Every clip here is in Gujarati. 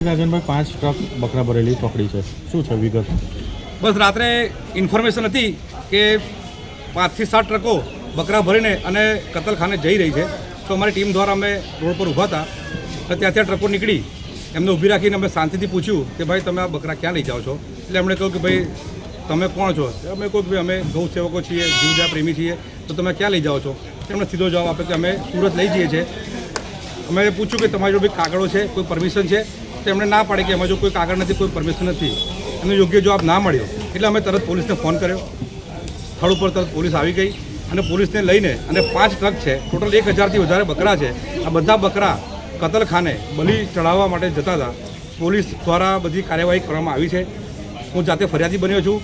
રાજનભાઈ 5 ટ્રક બકરા ભરેલી પકડી છે, શું છે વિગત? બસ રાત્રે ઇન્ફોર્મેશન હતી કે 5 થી 7 ટ્રકો બકરા ભરીને અને કતલખાને જઈ રહી છે. તો અમારી ટીમ દ્વારા અમે રોડ પર ઊભા હતા તો ત્યાંથી ટ્રકો નીકળી, એમને ઊભી રાખીને અમે શાંતિથી પૂછ્યું કે ભાઈ તમે આ બકરા ક્યાં લઈ જાઓ છો? એટલે એમણે કહ્યું કે ભાઈ તમે કોણ છો? અમે કહ્યું કે ભાઈ અમે ગૌ સેવકો છીએ, જીવદયા પ્રેમી છીએ, તો તમે ક્યાં લઈ જાઓ છો? તેમણે સીધો જવાબ આપ્યો કે અમે સુરત લઈ જઈએ છીએ. અમે પૂછ્યું કે તમારી જોડે કાગળો છે, કોઈ પરમિશન છે? તો એમણે ના પાડી કે અમારી જો કોઈ કાગળ નથી, કોઈ પરમિશન નથી. એમને યોગ્ય જવાબ ના મળ્યો એટલે અમે તરત પોલીસને ફોન કર્યો. સ્થળ ઉપર તરત પોલીસ આવી ગઈ અને પોલીસને લઈને અને 5 ટ્રક છે, ટોટલ 1000થી વધારે બકરા છે. આ બધા બકરા કતલખાને બલી ચડાવવા માટે જતા હતા. પોલીસ દ્વારા બધી કાર્યવાહી કરવામાં આવી છે. હું જાતે ફરિયાદી બન્યો છું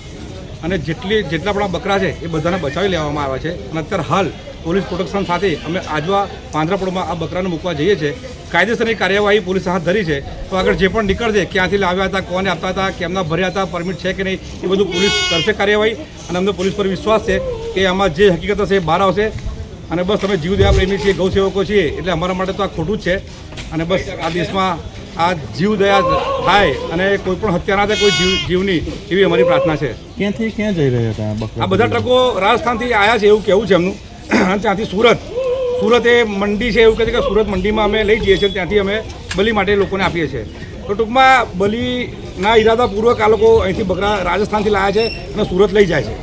અને જેટલા પણ બકરા છે એ બધાને બચાવી લેવામાં આવ્યા છે. અને અત્યારે હાલ પોલીસ પ્રોટેક્શન સાથે અમે આજવા પાંજરાપોળમાં આ બકરાને મૂકવા જઈએ છીએ. કાયદેસરની કાર્યવાહી પોલીસ હાથ ધરી છે. તો આગળ જે પણ નીકળશે, ક્યાંથી લાવ્યા હતા, કોને આપતા હતા, કેમના ભર્યા હતા, પરમિટ છે કે નહીં, એ બધું પોલીસ કરશે કાર્યવાહી. અને અમને પોલીસ પર વિશ્વાસ છે કે આમાં જે હકીકત હશે એ બહાર આવશે. અને બસ અમે જીવદયા પ્રેમી છીએ, ગૌ સેવકો છીએ, એટલે અમારા માટે તો આ ખોટું જ છે. અને બસ આ દેશમાં આ જીવદયા થાય અને કોઈ પણ હત્યા ના થાય કોઈ જીવની, એવી અમારી પ્રાર્થના છે. ક્યાંથી ક્યાં જઈ રહ્યા હતા બકરા? આ બધા ટ્રકો રાજસ્થાનથી આવ્યા છે એવું કહેવું છે એમનું. અને ત્યાંથી સુરત એ મંડી છે એવું કહે છે કે સુરત મંડીમાં અમે લઈ જઈએ છીએ, ત્યાંથી અમે બલી માટે લોકોને આપીએ છીએ. તો ટૂંકમાં બલીના ઈરાદાપૂર્વક આ લોકો અહીંથી બકરા રાજસ્થાનથી લાવ્યા છે અને સુરત લઈ જાય છે.